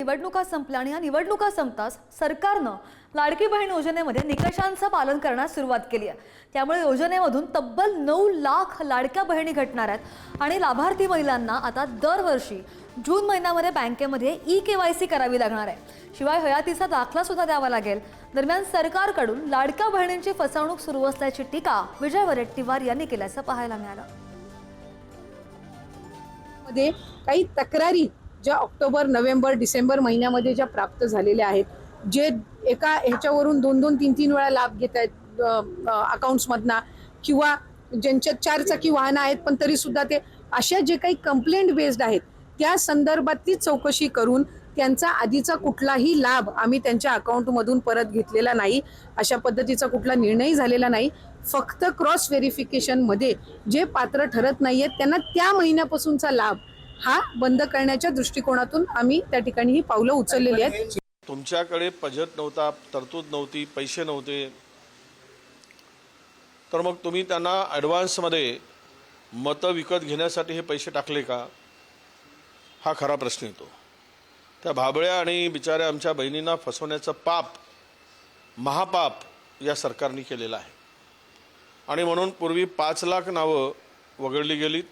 निवडणुका संपल्या आणि या निवडणुका संपताच सरकारनं लाडकी बहीण योजनेमध्ये निकषांचं पालन करण्यास सुरुवात केली आहे। त्यामुळे योजनेमधून तब्बल 9 लाख लाडक्या बहिणी घटणार आहेत आणि लाभार्थी महिलांना आता दरवर्षी जून महिन्यामध्ये बँकेमध्ये ई-केवायसी करावी लागणार आहे। शिवाय हयातीचा दाखला सुद्धा द्यावा लागेल। दरम्यान सरकारकडून लाडक्या बहिणींची फसवणूक सुरू असल्याची टीका विजय वडेट्टीवार यांनी केल्याचं पाहायला मिळालं। मध्ये काही तक्रारी ज्या ऑक्टोबर, नोव्हेंबर, डिसेंबर महिन्यामध्ये ज्या प्राप्त झालेल्या आहेत, जे एका ह्याच्यावरून 2-2, 3-3 वेळा लाभ घेत आहेत अकाउंट्समधना, किंवा ज्यांच्या 4 चाकी वाहनं आहेत पण तरी सुद्धा ते अशा जे काही कंप्लेंट बेस्ड आहेत त्या संदर्भातली चौकशी करून त्यांचा आधीचा कुठलाही लाभ आम्ही त्यांच्या अकाउंटमधून परत घेतलेला नाही। अशा पद्धतीचा कुठला निर्णय झालेला नाही। फक्त क्रॉस व्हेरिफिकेशन मध्ये जे पात्र ठरत नाहीयेत त्यांना त्या महिन्यापासूनचा लाभ हा बंद करण्याच्या दृष्टिकोनातून आम्ही त्या ठिकाणी ही पावलं उचललेली आहेत। तुमच्याकडे बजेट नव्हता, तरतूद नव्हती, पैसे नव्हते, तर मग तुम्ही त्यांना ॲडव्हान्समध्ये मतं विकत घेण्यासाठी हे पैसे टाकले का? हा खरा प्रश्न येतो। त्या भाबळ्या आणि बिचाऱ्या आमच्या बहिणींना फसवण्याचं पाप, महापाप या सरकारने केलेलं आहे। आणि म्हणून पूर्वी 5 लाख नावं वगळली गेलीत,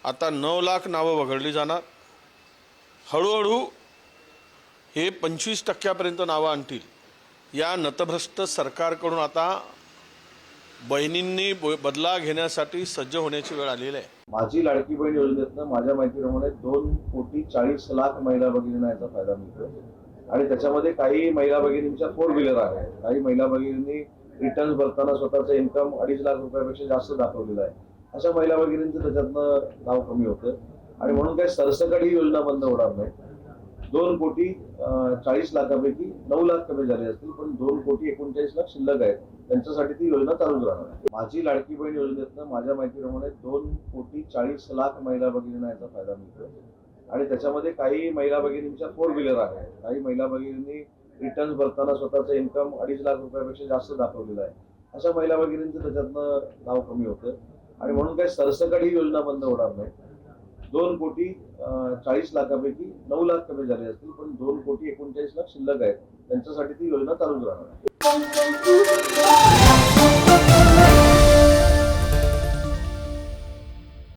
आता 9 लाख नावं वगळली जाणार। हळूहळू हे 25% नावं आणतील। या नतभ्रष्ट सरकारकडून आता बहिणींनी बदला घेण्यासाठी सज्ज होण्याची वेळ आलेली आहे। माझी लाडकी बहीण योजनेतनं माझ्या माहितीप्रमाणे 2,40,00,000 महिला भगिनींना याचा फायदा मिळतो। आणि त्याच्यामध्ये काही महिला भगिनींच्या 4 व्हीलर आहे, काही महिला भगिनींनी रिटर्न भरताना स्वतःचं इन्कम 2.5 लाख रुपयापेक्षा जास्त दाखवलेलं आहे। अशा महिला भगिनींचं त्याच्यातनं नाव कमी होतं आणि म्हणून काही सरसकट ही योजना बंद होणार नाही। 2,40,00,000पैकी 9 लाख कमी झाले असतील, पण 2,39,00,000 शिल्लक आहेत, त्यांच्यासाठी ती योजना चालूच राहणार आहे। माझी लाडकी बहीण योजनेतनं माझ्या माहितीप्रमाणे 2,40,00,000 महिला भगिनींना याचा फायदा मिळतो। आणि त्याच्यामध्ये काही महिला भगिनींच्या 4 व्हीलर आहे, काही महिला भगिनींनी रिटर्न भरताना स्वतःचं इन्कम 2.5 लाख रुपयापेक्षा जास्त दाखवलेलं आहे। अशा महिला भगिनींचं त्याच्यातनं नाव कमी होतं आणि म्हणून काही सरसकट ही योजना बंद होणार नाही। 2,40,00,000पैकी 9 लाख कमी झाले असतील, पण 2,39,00,000 शिल्लक आहेत, त्यांच्यासाठी ती योजना चालूच राहणार आहे।